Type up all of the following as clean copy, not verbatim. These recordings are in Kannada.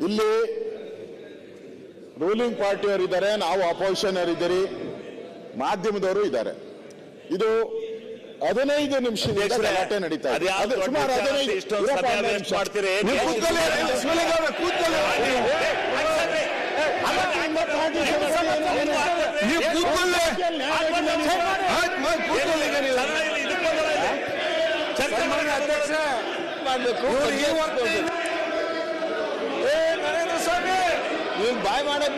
ಇಲ್ಲಿ ರೂಲಿಂಗ್ ಪಾರ್ಟಿಯವರು ಇದ್ದಾರೆ, ನಾವು ಅಪೋಸಿಷನ್ ಇದ್ದೀರಿ, ಮಾಧ್ಯಮದವರು ಇದ್ದಾರೆ. ಇದು 15 ನಿಮಿಷದಿಂದ ಗಲಾಟೆ ನಡೀತಾ ಇದೆ. ಸುಮಾರು 15 ನಿಮಿಷ. ನರೇಂದ್ರ ಸ್ವಾಮಿ ನೀವು ಬಾಯ್ ಮಾಡಕ್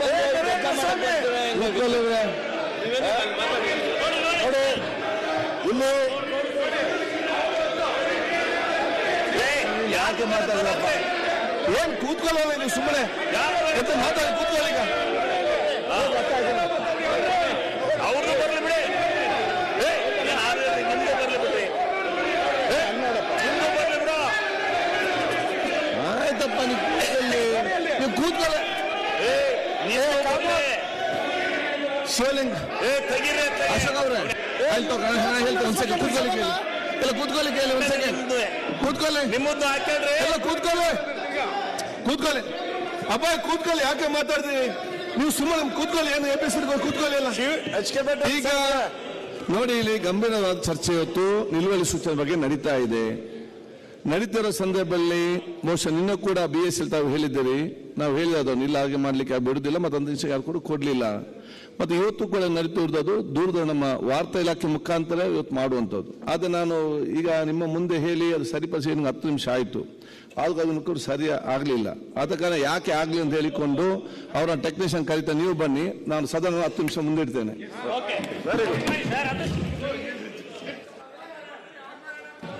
ನೋಡಿ, ಇಲ್ಲಿ ಯಾಕೆ ಮಾತಾಡಪ್ಪ? ಏನ್ ಕೂತ್ಕೊಳ್ಳೋಲ್ಲ ನೀವು ಸುಮ್ಮನೆ ಮಾತಾಡಿ ಕೂತ್ಕೊಳ್ಳಿ. ಈಗ ಅವ್ರದ್ದು ಬರ್ಲಿ ಬಿಡಿ, ನಿಮ್ದು ಬರ್ಲಿ ಬಿಡ್ರಿ, ನಿಮ್ದು ಬರ್ಲಿ ಬಿಡ. ಆಯ್ತಪ್ಪ, ನೀವು ಕೂತ್ಕೊಳ್ಳಿ. ಶಿವಲಿಂಗ್ ಅಶೋಕ್ ಅವ್ರೆ ಹೇಳ್ತಾರೆ ಒಂದ್ ಸೆಕೆಂಡ್ ಕೂತ್ಕೊಳ್ಳಿ. ಎಲ್ಲ ಕೂತ್ಕೊಳ್ಳಿ, ಕೇಳಿ ಒಂದ್ ಸೆಕೆಂಡ್ ಕೂತ್ಕೊಳ್ಳಿ. ನಿಮ್ಮನ್ನು ಹಾಕ್ರಿ, ಎಲ್ಲ ಕೂತ್ಕೊಳ್ಳಿ. ಅಪ್ಪ ಕೂತ್ಕೊಳ್ಳಿ, ಯಾಕೆ ಮಾತಾಡ್ತೀವಿ? ನೀವು ಸುಮ್ಮನೆ ಕೂತ್ಕೊಳ್ಳಿ. ಏನು ಎಪಿಸೋಡ್ ಕೂತ್ಕೊಳ್ಳಿ. ಎಲ್ಲ ಈಗ ನೋಡಿ, ಇಲ್ಲಿ ಗಂಭೀರವಾದ ಚರ್ಚೆ ಇವತ್ತು ನಿಲುವಳಿ ಸೂಚನೆ ಬಗ್ಗೆ ನಡೀತಿರೋ ಸಂದರ್ಭದಲ್ಲಿ ಬಹುಶಃ ನಿನ್ನ ಕೂಡ BSL ತಾವು ಹೇಳಿದ್ದೀರಿ, ನಾವು ಹೇಳಿದವನು ಇಲ್ಲ ಹಾಗೆ ಮಾಡ್ಲಿಕ್ಕೆ ಬಿಡುದಿಲ್ಲ, ಮತ್ತು ಒಂದು ದಿವಸ ಯಾರು ಕೂಡ ಕೊಡ್ಲಿಲ್ಲ. ಮತ್ತೆ ಇವತ್ತು ಕೂಡ ನಡೀತಿರೋದು ದೂರದ ನಮ್ಮ ವಾರ್ತಾ ಇಲಾಖೆ ಮುಖಾಂತರ ಇವತ್ತು ಮಾಡುವಂಥದ್ದು. ಆದರೆ ನಾನು ಈಗ ನಿಮ್ಮ ಮುಂದೆ ಹೇಳಿ ಅದು ಸರಿಪಡಿಸಿ 10 ನಿಮಿಷ ಆಯಿತು, ಆಗ ಅದನ್ನು ಕೂಡ ಸರಿ ಆಗಲಿಲ್ಲ. ಆದ ಕಾರಣ ಯಾಕೆ ಆಗಲಿ ಅಂತ ಹೇಳಿಕೊಂಡು ಅವರ ಟೆಕ್ನಿಷಿಯನ್ ಕರೀತಾ ನೀವು ಬನ್ನಿ, ನಾನು ಸದನ 10 ನಿಮಿಷ ಮುಂದಿಡ್ತೇನೆ. Very good.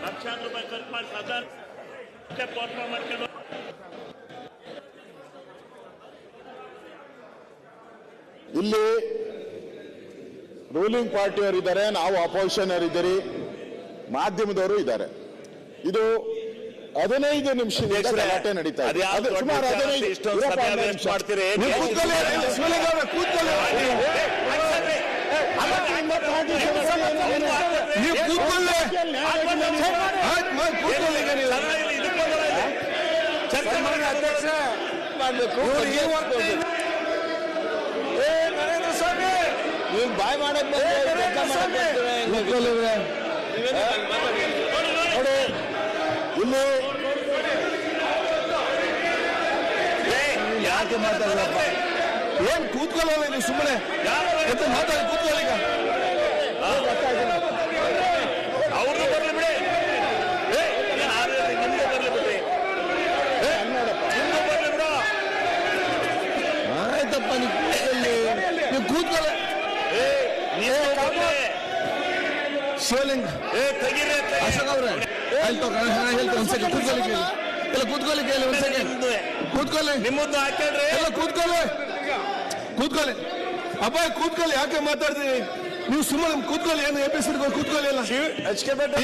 ಲಕ್ಷಾಂತರ ರೂಪಾಯಿ ಖರ್ಚು ಮಾಡಿ ಸಾಧಾರಣ ಮಾಡ್ಕೊಂಡು ಇಲ್ಲಿ ರೂಲಿಂಗ್ ಪಾರ್ಟಿಯವರು ಇದ್ದಾರೆ, ನಾವು ಅಪೋಸಿಷನ್ ಇದ್ದೀರಿ, ಮಾಧ್ಯಮದವರು ಇದ್ದಾರೆ. ಇದು 15 ನಿಮಿಷದಿಂದ ಗಲಾಟೆ ನಡೀತಾ ಇದೆ. ಸುಮಾರು 15 ನಿಮಿಷ. ಮಾಡ್ತೀರಿ. ನರೇಂದ್ರ ಸ್ವಾಮಿ ನೀವು ಬಾಯ್ ಮಾಡಕ್ ನೋಡಿ, ಇಲ್ಲಿ ಯಾಕೆ ಮಾತಾಡಪ್ಪ? ಏನ್ ಕೂತ್ಕೊಳ್ಳೋಲ್ಲ ನೀವು ಸುಮ್ಮನೆ ಮಾತಾಡಿ ಕೂತ್ಕೊಳ್ಳಿ. ಈಗ ಅವ್ರದ್ದು ಬರ್ಲಿ ಬಿಡಿ, ನಿಮ್ದು ಬರ್ಲಿ ಬಿಡ್ರಿ, ನಿಮ್ದು ಬರ್ಲಿ ಬಿಡ. ಆಯ್ತಪ್ಪ, ನೀವು ಕೂತ್ಕೊಳ್ಳಿ. ಶಿವಲಿಂಗ್ ಅಶೋಕ್ ಅವ್ರೆ ಹೇಳ್ತಾರೆ ಒಂದ್ ಸೆಕೆಂಡ್ ಕೂತ್ಕೊಳ್ಳಿ. ಎಲ್ಲ ಕೂತ್ಕೊಳ್ಳಿ, ಕೇಳಿ ಒಂದ್ ಸೆಕೆಂಡ್ ಕೂತ್ಕೊಳ್ಳಿ. ನಿಮ್ಮನ್ನು ಹಾಕ್ರಿ, ಎಲ್ಲ ಕೂತ್ಕೊಳ್ಳಿ. ಅಪ್ಪ ಕೂತ್ಕೊಳ್ಳಿ, ಯಾಕೆ ಮಾತಾಡ್ತೀವಿ? ನೀವು ಸುಮ್ಮನೆ ಕೂತ್ಕೊಳ್ಳಿ. ಏನು ಎಪಿಸೋಡ್ ಕೂತ್ಕೊಳ್ಳಿ. ಎಲ್ಲ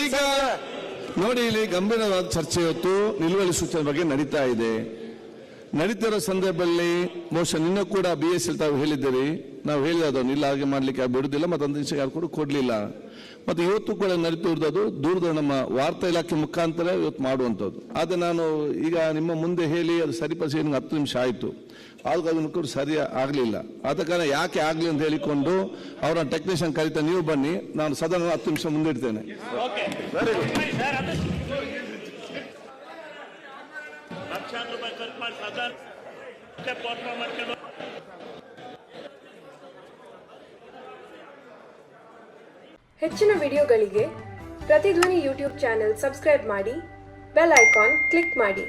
ಈಗ ನೋಡಿ, ಇಲ್ಲಿ ಗಂಭೀರವಾದ ಚರ್ಚೆ ಇವತ್ತು ನಿಲುವಳಿ ಸೂಚನೆ ಬಗ್ಗೆ ನಡೀತಿರೋ ಸಂದರ್ಭದಲ್ಲಿ ಬಹುಶಃ ನಿನ್ನ ಕೂಡ BSL ತಾವು ಹೇಳಿದ್ದೀರಿ, ನಾವು ಹೇಳಿದವನು ಇಲ್ಲ ಹಾಗೆ ಮಾಡ್ಲಿಕ್ಕೆ ಬಿಡುದಿಲ್ಲ, ಮತ್ತು ಒಂದು ದಿವಸ ಯಾರು ಕೂಡ ಕೊಡ್ಲಿಲ್ಲ. ಮತ್ತೆ ಇವತ್ತು ಕೂಡ ನಡೀತಿರೋದು ದೂರದ ನಮ್ಮ ವಾರ್ತಾ ಇಲಾಖೆ ಮುಖಾಂತರ ಇವತ್ತು ಮಾಡುವಂಥದ್ದು. ಆದರೆ ನಾನು ಈಗ ನಿಮ್ಮ ಮುಂದೆ ಹೇಳಿ ಅದು ಸರಿಪಡಿಸಿ 10 ನಿಮಿಷ ಆಯಿತು, ಆಗ ಅದನ್ನು ಕೂಡ ಸರಿ ಆಗಲಿಲ್ಲ. ಆದ ಕಾರಣ ಯಾಕೆ ಆಗಲಿ ಅಂತ ಹೇಳಿಕೊಂಡು ಅವರ ಟೆಕ್ನಿಷಿಯನ್ ಕರೀತಾ ನೀವು ಬನ್ನಿ, ನಾನು ಸದನ 10 ನಿಮಿಷ ಮುಂದಿಡ್ತೇನೆ. Very good. ಲಕ್ಷಾಂತರ ರೂಪಾಯಿ ಖರ್ಚು ಮಾಡಿ ಸಾಧಾರಣ ಮಾಡ್ಕೊಂಡು ಹೆಚ್ಚಿನ ವಿಡಿಯೋಗಳಿಗೆ ಪ್ರತಿಧ್ವನಿ ಯೂಟ್ಯೂಬ್ ಚಾನೆಲ್ ಸಬ್ಸ್ಕ್ರೈಬ್ ಮಾಡಿ, ಬೆಲ್ ಐಕಾನ್ ಕ್ಲಿಕ್ ಮಾಡಿ.